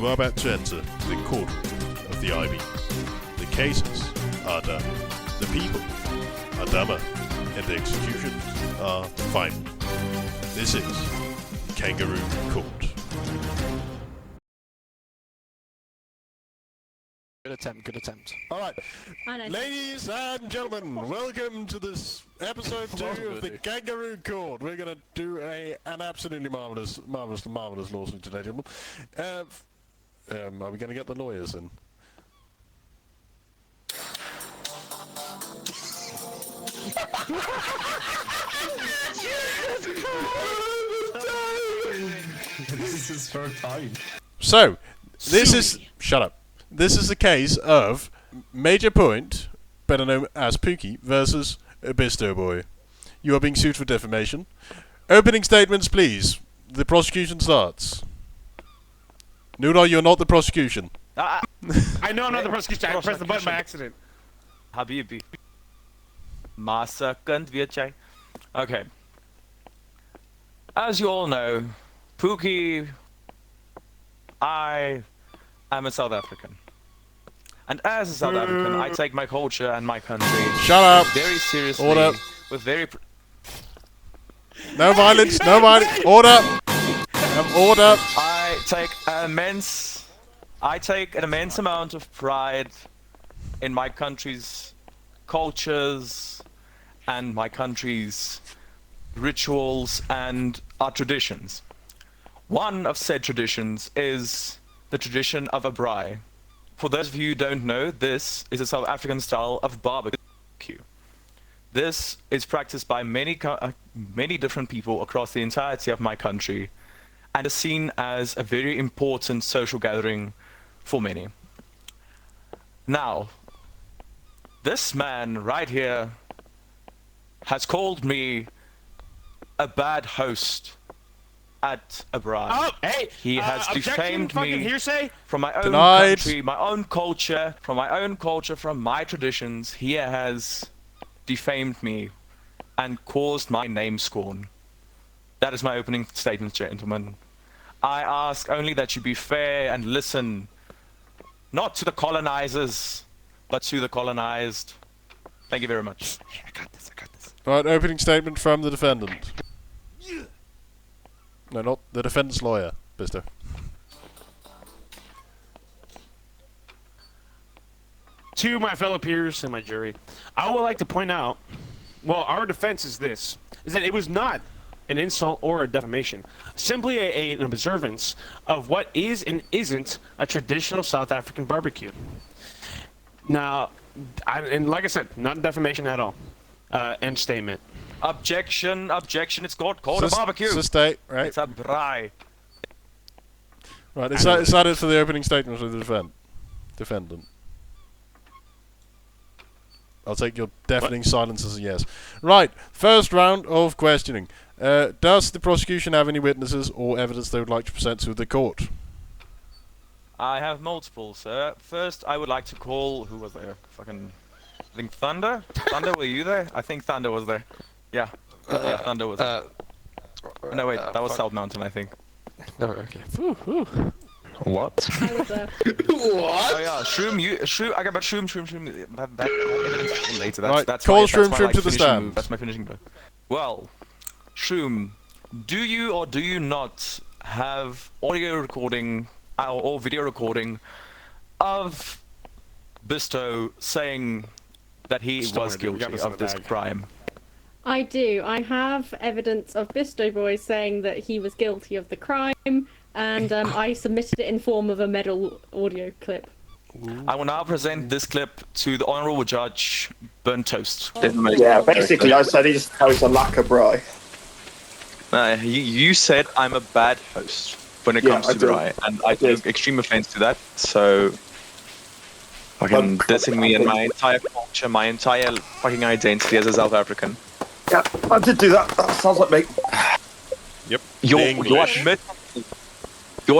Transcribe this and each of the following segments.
You are about to enter the courtroom of the Ivy. The cases are done. The people are dumber. And the executions are final. This is Kangaroo Court. Good attempt. Alright, ladies and gentlemen, welcome to this episode 2 of the Kangaroo Court. We're going to do an absolutely marvellous lawsuit today, gentlemen. Are we going to get the lawyers in? This is for time. So, this is... Shut up. This is the case of Major Point, better known as Pookie, versus Bisto Boy. You are being sued for defamation. Opening statements, please. The prosecution starts. Knudarr, you're not the prosecution. I know I'm not the prosecution. I pressed the button by accident. Habibi. Masakant Vietchai. Okay. As you all know, Pookie, I am a South African. And as a South African, I take my culture and my country very seriously. Order. With very... No violence, no violence. Order. Order. I take an immense amount of pride in my country's cultures and my country's rituals and our traditions. One of said traditions is the tradition of a braai. For those of you who don't know, this is a South African style of barbecue. This is practiced by many different people across the entirety of my country and is seen as a very important social gathering for many. Now, this man right here has called me a bad host at a braai. Oh, hey! He has defamed me hearsay? from my own Denied. country, my own culture, from my traditions. He has defamed me and caused my name scorn. That is my opening statement, gentlemen. I ask only that you be fair and listen, not to the colonizers, but to the colonized. Thank you very much. I got this. Right, opening statement from the defendant. No, not the defendant's lawyer, Bisto. To my fellow peers and my jury, I would like to point out, well, our defense is this, is that it was not an insult or a defamation, simply an observance of what is and isn't a traditional South African barbecue. Now, and like I said, not defamation at all. End statement. Objection, it's called a barbecue. Sustain, right? It's a braai. Right, is that it for the opening statement of the defendant? I'll take your deafening silence as a yes. Right, first round of questioning. Does the prosecution have any witnesses or evidence they would like to present to the court? I have multiple, sir. First, I would like to call... Who was there? I think Thunder? Thunder, were you there? I think Thunder was there. Yeah. Yeah, Thunder was there. No, wait, that was South Mountain, I think. No, okay. What? What? Oh yeah, Shroom, I got about Shroom. That evidence later. That's call my, Shroom that's my, to the stand. Move. That's my finishing move. Well, Shroom, do you or do you not have audio recording or video recording of Bisto saying that he was guilty of this crime? I do. I have evidence of Bisto Boy saying that he was guilty of the crime, and I submitted it in form of a medal audio clip. I will now present this clip to the Honourable Judge Burnt Toast. Yeah, basically I said I was a lacquer braai. You said I'm a bad host when it comes to braai, and I took extreme offense to that, so... Fucking dissing me and my entire culture, my entire fucking identity as a South African. Yeah, I did do that. That sounds like me. Yep. You're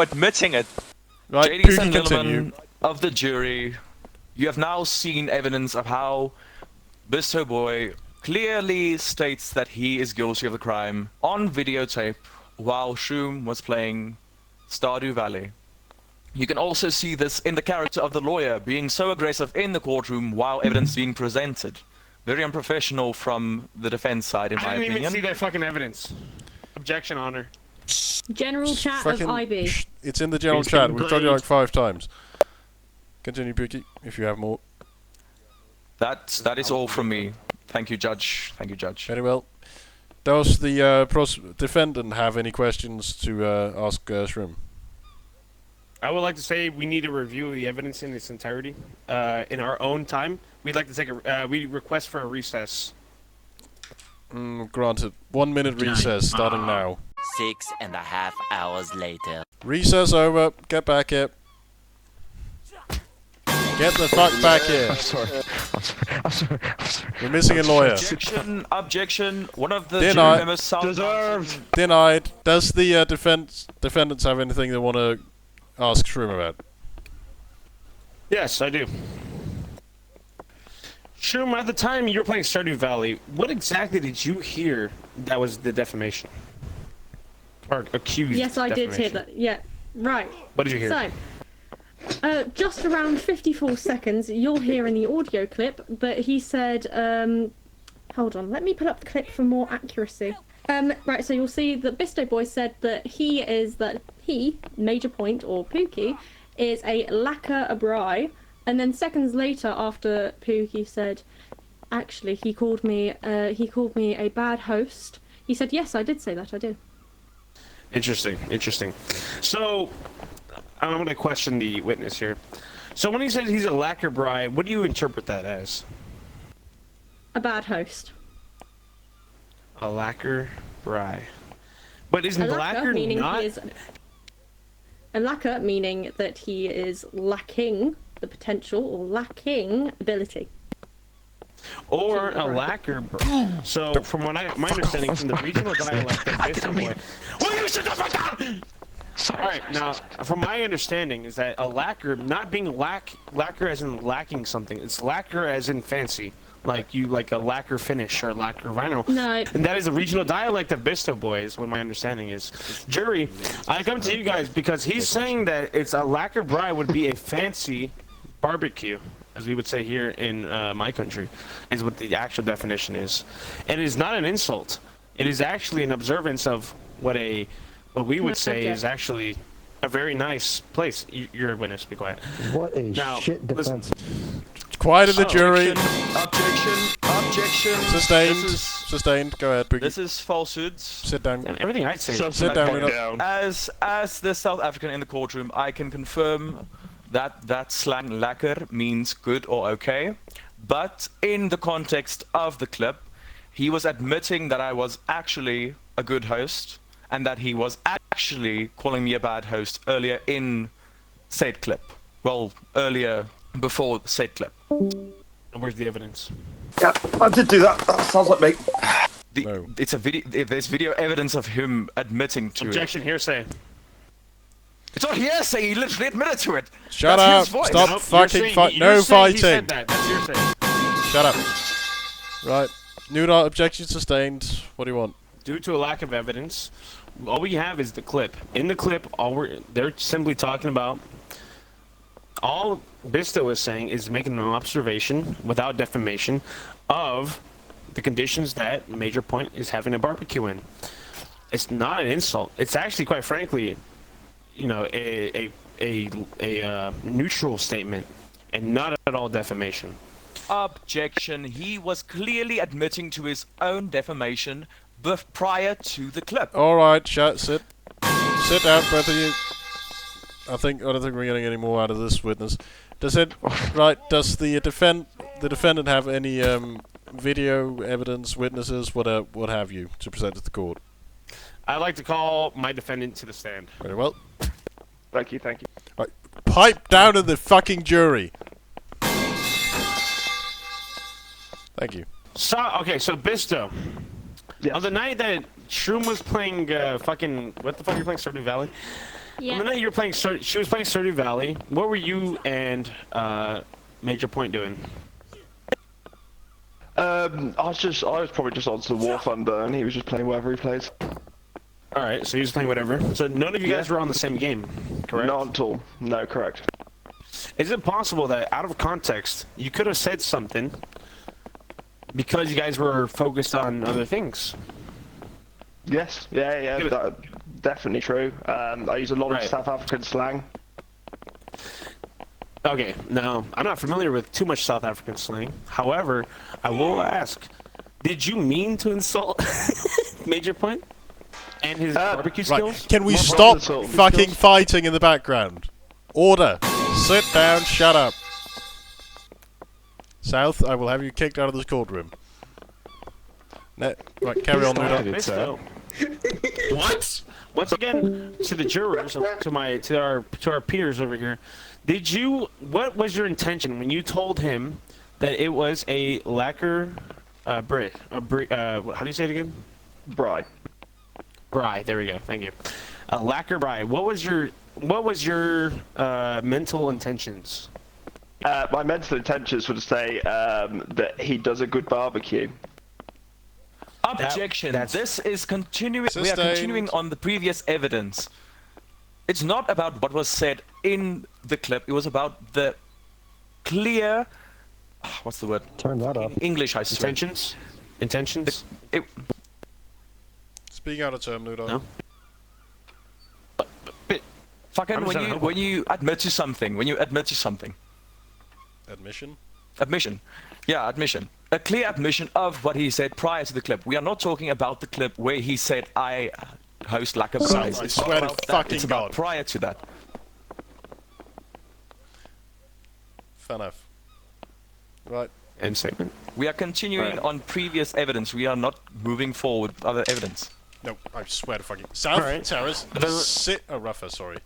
admitting it. Right, Ladies Pookie, and continue. gentlemen of the jury, you have now seen evidence of how Bisto Boy clearly states that he is guilty of the crime on videotape while Shroom was playing Stardew Valley. You can also see this in the character of the lawyer being so aggressive in the courtroom while evidence being presented. Very unprofessional from the defense side, in my I didn't opinion. even see that fucking evidence. Objection, Honor. General chat of IB. It's in the general It's chat. been We've told you great. like 5 times. Continue, Pookie, if you have more. That is all from me. Thank you, Judge. Thank you, Judge. Very well. Does the defendant have any questions to ask Shroom? I would like to say we need to review the evidence in its entirety in our own time. We'd like to take a we request for a recess. Granted. 1 minute recess, starting now. 6.5 hours later. Recess over. Get back here. Get the fuck back here. I'm sorry. We're missing a lawyer. Objection. One of the Denied. jury members sounds Deserved. Denied. Does the defendants have anything they want to ask Shroom about? Yes, I do. Shroom, at the time you were playing Stardew Valley, what exactly did you hear that was the defamation? Or accused Yes, I did hear defamation? that. Yeah, right. What did you hear? So, just around 54 seconds, you'll hear in the audio clip, but he said, hold on, let me put up the clip for more accuracy. Right, so you'll see that Bisto Boy said that he, Major Point, or Pookie, is a lacquer abri, and then seconds later, after Pookie said, actually, he called me a bad host, he said, yes, I did say that, I did. Interesting. So, I'm going to question the witness here. So when he said he's a lacquer bri, what do you interpret that as? A bad host. A lacquer bri. But isn't A lacquer meaning not... he is... A lacquer meaning that he is lacking the potential or lacking ability. Or a lacquer bri. So from what my understanding from the regional dialect of Bisto Boy... Will you shut the fuck up? Alright, now, from my understanding is that a lacquer, not being lacquer as in lacking something, it's lacquer as in fancy. Like a lacquer finish or lacquer vinyl. No. And that is a regional dialect of Bisto Boy, is what my understanding is. Jury, I come to you guys because he's saying that it's a lacquer bri would be a fancy barbecue, as we would say here in my country, is what the actual definition is. And it is not an insult. It is actually an observance of what we would say is actually a very nice place. You're a witness, be quiet. What a Now, shit defense. Quiet in the jury. Objection. Sustained. Go ahead, Pookie. This is falsehoods. Sit down. And everything I'd say. Sit down. As the South African in the courtroom, I can confirm that slang lacquer means good or okay. But in the context of the clip, he was admitting that I was actually a good host, and that he was actually calling me a bad host earlier in said clip. Well, earlier before said clip. And where's the evidence? Yeah, I did do that. That sounds like me. No. It's a video. There's video evidence of him admitting to Objection, hearsay. It's not hearsay. He literally admitted to it. Shut That's up. his voice. Stop Nope, fucking fight. you're No saying he fighting. said that. That's hearsay. Shut up. Right. Knudarr, objection sustained. What do you want? Due to a lack of evidence, all we have is the clip. In the clip, they're simply talking about. All Bisto is saying is making an observation without defamation of the conditions that Major Point is having a barbecue in. It's not an insult. It's actually, quite frankly, a neutral statement and not at all defamation. Objection. He was clearly admitting to his own defamation prior to the clip. All right. Sit down, both of you. I don't think we're getting any more out of this witness. Does the defendant have any video evidence, witnesses, what have you, to present to the court? I'd like to call my defendant to the stand. Very well. Thank you. Right. Pipe down to the fucking jury. Thank you. So Bisto. Yes. On the night that Shroom was playing what the fuck are you playing, Stardew Valley? Yeah. On the night you were playing she was playing Stardew Valley. What were you and Major Point doing? I was probably just on to War Thunder, and he was just playing whatever he plays. All right, so he was playing whatever. So none of you guys were on the same game, correct? Not at all. No, correct. Is it possible that out of context, you could have said something because you guys were focused on other things? Yes. Yeah. Definitely true. I use a lot of South African slang. Okay, now, I'm not familiar with too much South African slang. However, I will ask, did you mean to insult Major Point and his barbecue skills? Right. Can we More stop problem fucking skills? fighting in the background? Order. Sit down, shut up. South, I will have you kicked out of this courtroom. Right, carry on, Knudarr. Bisto. What? Once again, to the jurors, to our peers over here, what was your intention when you told him that it was a lacquer, how do you say it again? Bry. Bry, there we go, thank you. A lacquer bry. What was your mental intentions? My mental intentions were to say that he does a good barbecue. Objection. This is continuing. We are Sustained. continuing on the previous evidence. It's not about what was said in the clip. It was about the clear. What's the word? Turn that off. English, I swear. Intentions. Speak out of term, Knudarr. No. Fucking I'm sorry, when you admit to something. Admission? Admission. Yeah, admission. A clear admission of what he said prior to the clip. We are not talking about the clip where he said, I host lack of prize. I It's not swear to about that. fucking It's about God. prior to that. Fair enough. Right. End statement. We are continuing on previous evidence. We are not moving forward with other evidence. No, I swear to fucking... South, Alright. Terrace, sit... Oh, Ruffers, sorry.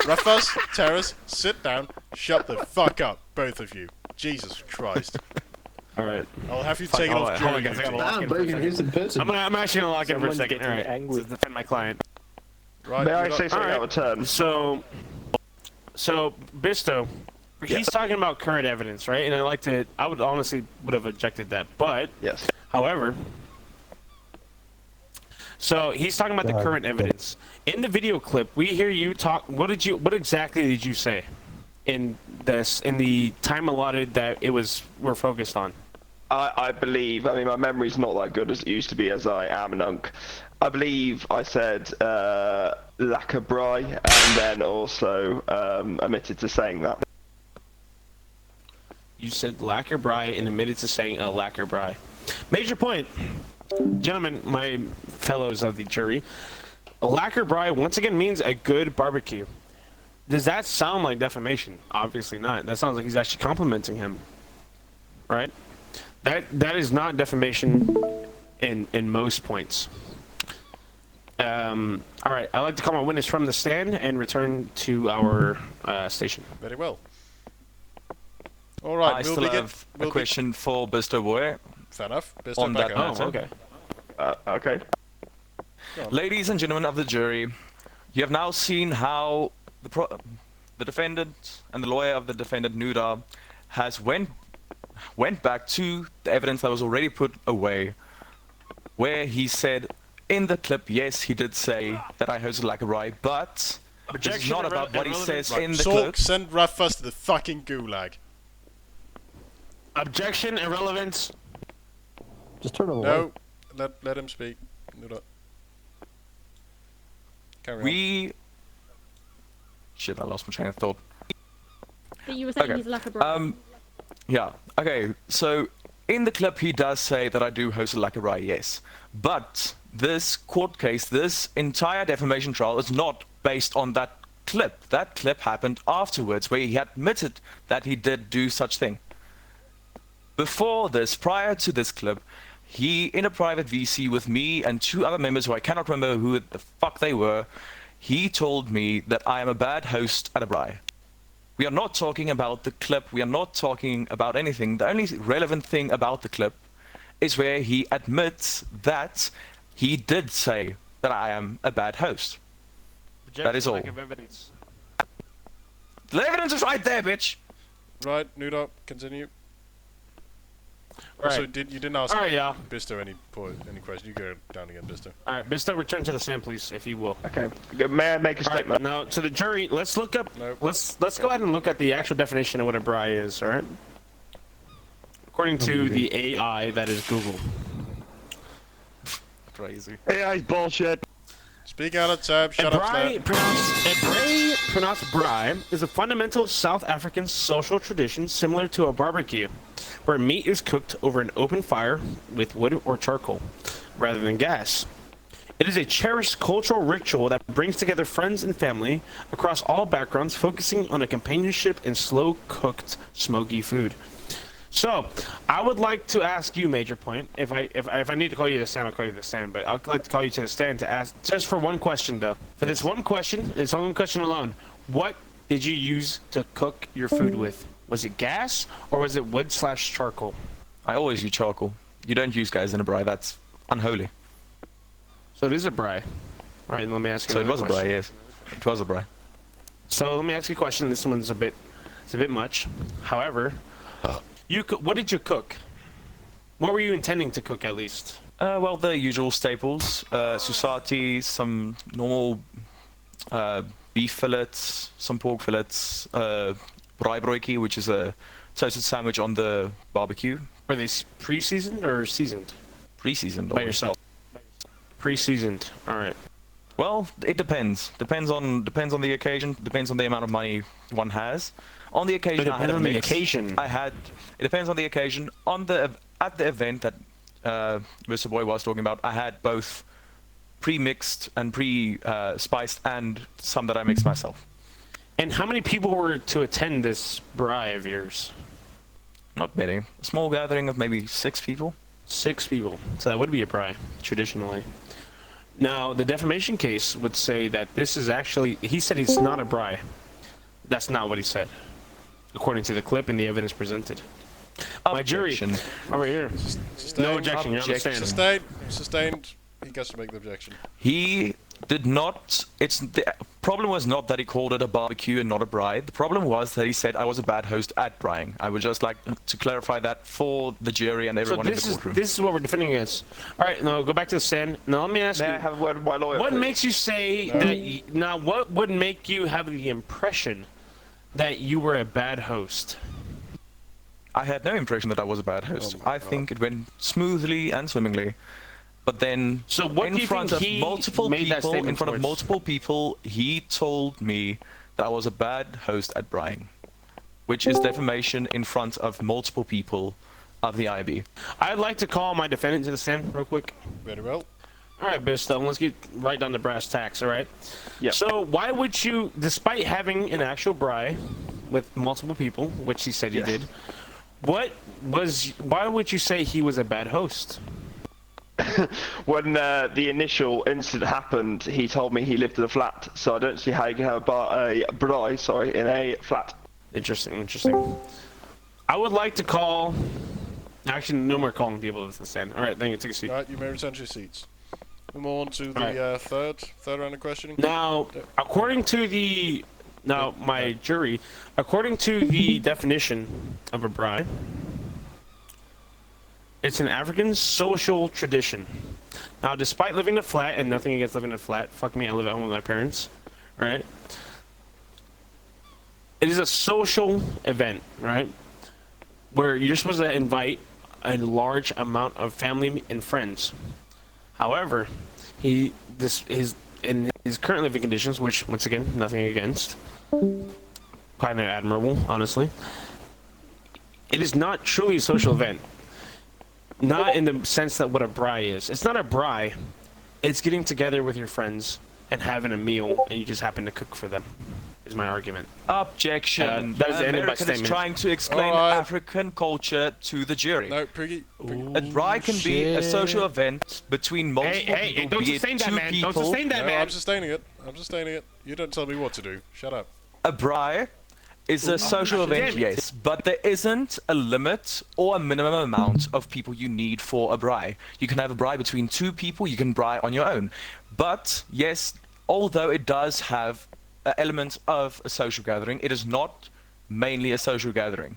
Ruffers, Terrace, sit down, shut the fuck up, both of you. Jesus Christ. Alright. I'll have you taken off hold on, jury guys, I gotta duty. lock in for a second. I'm actually gonna lock in for a second. Alright, to defend my client. Right, May I Knudarr- say something Alright. out of turn? So Bisto, he's talking about current evidence, right? And I would honestly have objected that, but Yes. however, so he's talking about the current evidence. In the video clip, we hear you talk. What exactly did you say in the time allotted that we're focused on? I believe, I mean, my memory's not that good as it used to be, as I am an unk. I believe I said lacquer bry, and then also admitted to saying that. You said lacquer bry and admitted to saying a lacquer bry. Major Point, gentlemen, my fellows of the jury, a lacquer bry once again means a good barbecue. Does that sound like defamation? Obviously not. That sounds like he's actually complimenting him, right? That is not defamation in most points. All right, I'd like to call my witness from the stand and return to our station. Very well. Alright, I we'll still begin... have a question for Bisto Boy. Fair enough. Bisto on back that up. matter. Oh, okay. Okay. Ladies and gentlemen of the jury, you have now seen how the defendant and the lawyer of the defendant, Knudarr, has went back to the evidence that was already put away, where he said in the clip, yes, he did say that I hosted like a rye, but it's not about what he says in the clip. Sork, send Ruffers to the fucking gulag. Objection, irrelevance. Just turn him away. No, let him speak. Knudarr. Carry on. Shit, I lost my train of thought. But you were saying Okay. he's like a bro. Yeah, okay, so in the clip he does say that I do host a like a rye, yes. But this court case, this entire defamation trial is not based on that clip. That clip happened afterwards, where he admitted that he did do such thing. Before this, prior to this clip, he, in a private VC with me and two other members who I cannot remember who the fuck they were, he told me that I am a bad host at a braai. We are not talking about the clip, we are not talking about anything. The only relevant thing about the clip is where he admits that he did say that I am a bad host. That is all. Lack of evidence. The evidence is right there, bitch! Right, Knudarr, continue. Also, Right. you didn't ask Alright, yeah. Bisto any question. You go down again, Bisto. Alright, Bisto, return to the stand, please, if you will. Okay. May I make a Alright, statement? now to the jury, let's look up. Nope. Let's go ahead and look at the actual definition of what a bri is. All right. According to the AI, that is Google. Crazy. AI's bullshit. Speak out of turn. Shut a up, bri, Snap. pronounced bri, is a fundamental South African social tradition similar to a barbecue, where meat is cooked over an open fire with wood or charcoal, rather than gas. It is a cherished cultural ritual that brings together friends and family across all backgrounds, focusing on a companionship and slow-cooked, smoky food. So, I would like to ask you, Major Point, if I need to call you to the stand, I'll call you to the stand, but I'd like to call you to the stand to ask, just for one question, though. For this one question, this one question alone, what did you use to cook your food with? Was it gas, or was it wood/charcoal? I always use charcoal. You don't use gas in a bri, that's unholy. So it is a bri. Alright, let me ask you So it another was a question. bri, yes. It was a bri. So let me ask you a question. This one's a bit much. However, what did you cook? What were you intending to cook, at least? Well, the usual staples. Susati, some normal beef fillets, some pork fillets, braaibroodjie, which is a toasted sandwich on the barbecue. Were they pre-seasoned or seasoned? Pre-seasoned. By yourself. Pre-seasoned. All right. Well, it depends. Depends on the occasion. Depends on the amount of money one has. On the occasion, I had a mix. It depends on the occasion. At the event that Mr. Boy was talking about, I had both pre-mixed and pre-spiced, and some that I mixed myself. And how many people were to attend this bri of yours? Not many. A small gathering of maybe 6 people. 6 people. So that would be a bri, traditionally. Now, the defamation case would say that this is actually... He said he's not a bri. That's not what he said, according to the clip and the evidence presented. My jury, over here. Sustained. No objection, you're on the stand. Sustained. He gets to make the objection. He did not. The problem was not that he called it a barbecue and not a bri. The problem was that he said I was a bad host at brying. I would just like to clarify that for the jury and everyone in the courtroom. This is what we're defending against. All right, now go back to the stand. Now let me ask you. May I have a word with my lawyer, what please? makes you say that? Now, what would make you have the impression that you were a bad host? I had no impression that I was a bad host. I think it went smoothly and swimmingly. But then, so what in front of multiple people, he told me that I was a bad host at brying, which is defamation in front of multiple people of the IB. I'd like to call my defendant to the stand real quick. Very well. All right, Bisto, let's get right down to brass tacks, all right? Yeah. So why would you, despite having an actual bri with multiple people, which he said he did, why would you say he was a bad host? When the initial incident happened, he told me he lived in a flat, so I don't see how you can have a bri, in a flat. Interesting. I would like to call... Actually, no more calling people to the stand. All right, thank you. Take a seat. All right, you may return to your seats. We move on to the third round of questioning. Now, according to the... Now, my jury, according to the definition of a bri, it's an African social tradition. Now, despite living in a flat, and nothing against living in a flat, fuck me, I live at home with my parents, right? It is a social event, right? Where you're supposed to invite a large amount of family and friends. However, in his current living conditions, which, once again, nothing against, kind of admirable, honestly, it is not truly a social event. Not in the sense that what a bri is. It's not a bri. It's getting together with your friends and having a meal, and you just happen to cook for them, is my argument. Objection. That is the end of my American is statement. trying to explain African culture to the jury. No, Pookie. A bri can be a social event between multiple people, don't be it sustain that, 2 man. people. Don't sustain that, man. I'm sustaining it. You don't tell me what to do. Shut up. A bri is a social event, yes, but there isn't a limit or a minimum amount of people you need for a bri. You can have a bri between 2 people, you can bri on your own. But, yes, although it does have an element of a social gathering, it is not mainly a social gathering.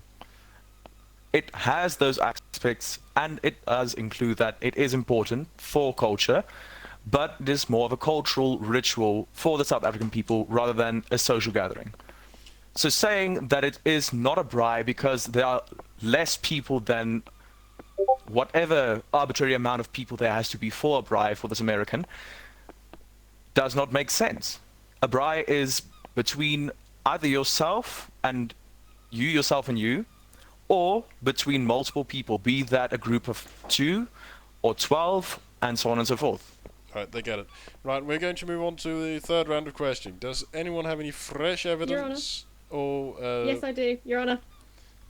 it has those aspects, and it does include that it is important for culture, but it is more of a cultural ritual for the South African people rather than a social gathering. So saying that it is not a braai because there are less people than whatever arbitrary amount of people there has to be for a braai for this American does not make sense. A braai is between either yourself and you, or between multiple people, be that a group of 2 or 12, and so on and so forth. Right, they get it. Right, we're going to move on to the third round of questioning. Does anyone have any fresh evidence? Or Yes, I do, Your Honour.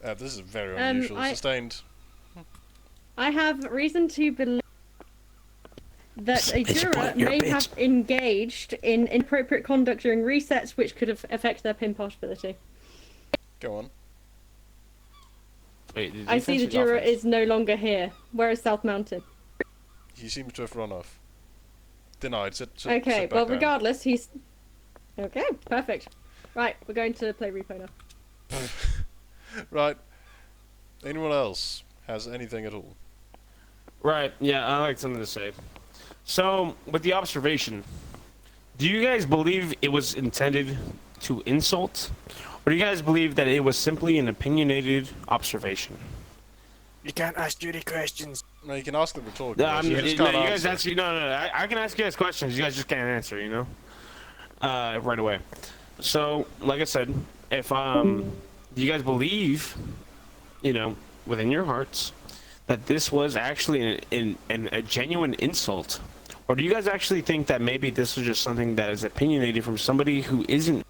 this is very unusual. Sustained. I have reason to believe that a juror may have engaged in inappropriate conduct during resets which could affect their impartiality. Go on. Wait, I see the juror is no longer here. Where is South Mountain? He seems to have run off. Denied. Sit Okay, back well, down. regardless, he's... Okay, perfect. Right, we're going to play replay now. Right. Anyone else has anything at all? Right, yeah, I like something to say. So, with the observation, do you guys believe it was intended to insult? Or do you guys believe that it was simply an opinionated observation? You can't ask Judy questions. No, you can ask them rhetorical No, questions. You just can't you guys answer. I can ask you guys questions. You guys just can't answer, you know? Right away. So, like I said, if do you guys believe, you know, within your hearts, that this was actually a genuine insult, or do you guys actually think that maybe this was just something that is opinionated from somebody who isn't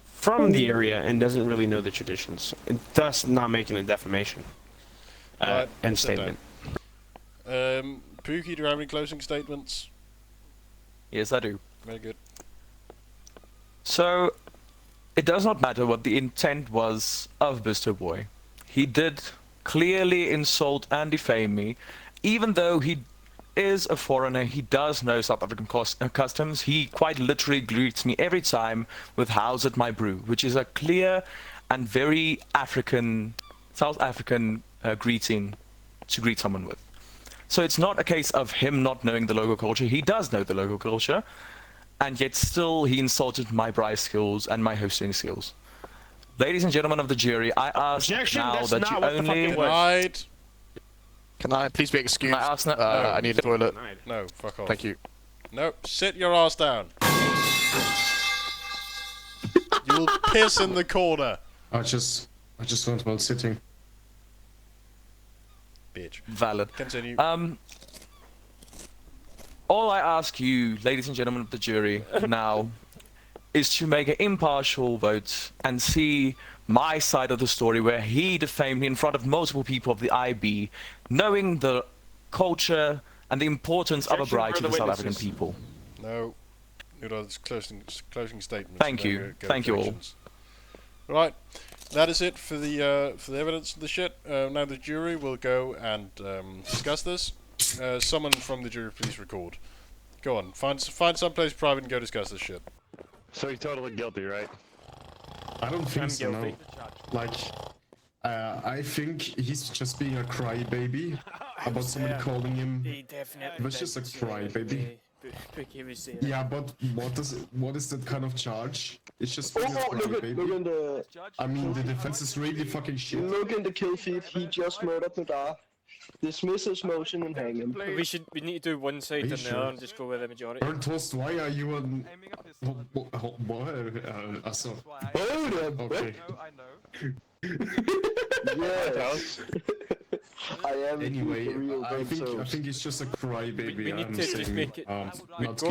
from the area and doesn't really know the traditions, and thus not making a defamation end statement? Pookie, do you have any closing statements? Yes, I do. Very good. So, it does not matter what the intent was of Bisto Boy. He did clearly insult and defame me, even though he is a foreigner. He does know South African customs. He quite literally greets me every time with "How's it, my brew," which is a clear and very African, South African greeting to greet someone with. So it's not a case of him not knowing the local culture. He does know the local culture, and yet still he insulted my braai skills and my hosting skills. Ladies and gentlemen of the jury, I ask now that you only... Denied. Can I please be excused? I ask now... I need a toilet. No, fuck off. Thank you. No, sit your ass down. You will piss in the corner. I just went while sitting. Bitch. Valid. Continue. All I ask you, ladies and gentlemen of the jury, now, is to make an impartial vote and see my side of the story where he defamed me in front of multiple people of the IB, knowing the culture and the importance of a braai to the South African people. No. Knudarr's closing statements. Thank you. Thank you all. Right. That is it for the evidence of the shit. Now the jury will go and discuss this. Someone from the jury, please record. Go on. Find someplace private and go discuss this shit. So you're totally guilty, right? I don't think so, no. Like, I think he's just being a crybaby about somebody calling him. He definitely It was just a crybaby. Pookie was saying. Yeah, but what is that kind of charge? It's just being a look crybaby. in the... I mean, the defense is really fucking shit. Look in the kill feed, he just murdered Knudarr. Dismiss his motion and hang him. We need to do one side and the other and just go with the majority. Ernst, why are you on... Also... Okay. Yes. I am. Anyway, I think it's just a crybaby. We need to just make it. Go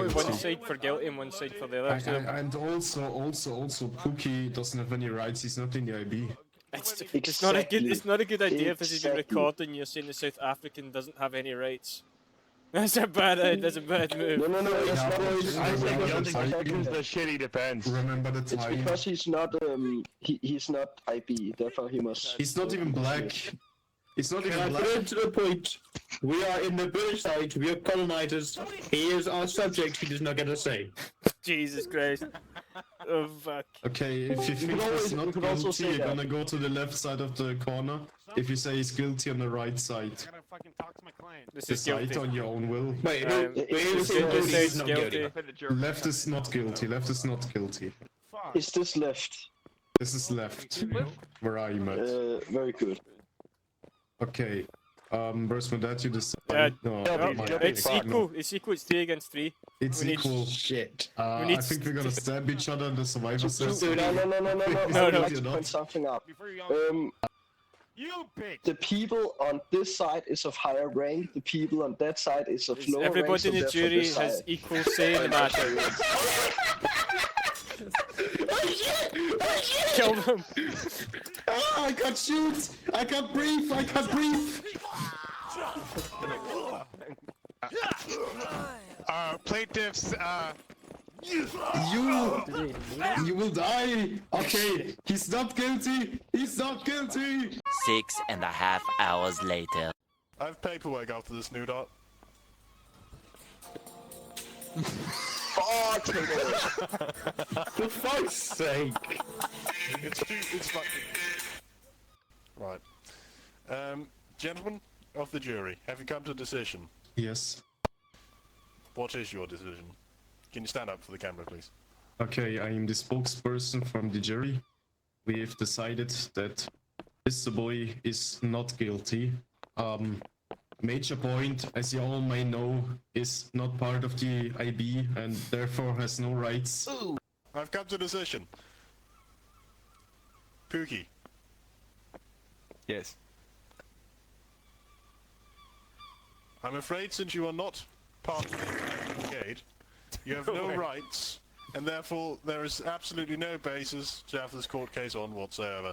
with one side for guilty and one side for the other. And also, Pookie doesn't have any rights. He's not in the IB. It's not a good idea if this is being recorded and you're saying the South African doesn't have any rights. That's a bad move. No, it's not. The shitty defense. Remember the time. It's because he's not. He's not IB. Therefore, he must. He's not even black. It's not Can even I black. put it to the point? We are in the British side, we are colonizers. He is our subject, he does not get a say. Jesus Christ. Oh, fuck. Okay, if you think he's not guilty, you're gonna go to the left side of the corner. If you say he's guilty, on the right side. I gotta fucking talk to my client. This is Decide guilty. on your own will. Wait, This is guilty. Left is not guilty. Left is not guilty. Is this left? This is left. Where are you, Matt? Very good. Okay. Where's my dad? You decide. No, it's equal. It's equal. It's 3 against 3. It's We equal. Shit. I think we're gonna stab each other in the survivor No. session. I'd like to point something out. You bitch! The people on this side is of higher rank. The people on that side is of lower rank. Everybody in the so therefore jury this has side. equal say in the matter. Kill them. Ah, I can't shoot! I can't breathe! I can't breathe! Plaintiffs, You will die! Okay, he's not guilty! He's not guilty! 6.5 hours later. I have paperwork after this, Knudarr. Fuck! For fuck's sake! It's fucking... Right. Gentlemen of the jury, have you come to a decision? Yes. What is your decision? Can you stand up for the camera, please? Okay, I am the spokesperson from the jury. We have decided that Mr. Boy is not guilty. Major Point, as you all may know, is not part of the IB and therefore has no rights. I've come to a decision. Pookie. Yes. I'm afraid since you are not part of the brigade, you have no rights, and therefore there is absolutely no basis to have this court case on whatsoever.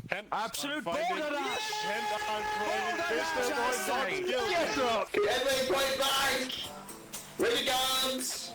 Hence, Absolute I'm finding, hence I'm finding Bisto Boy not guilty. Get up! Everybody point blank! Ready guns!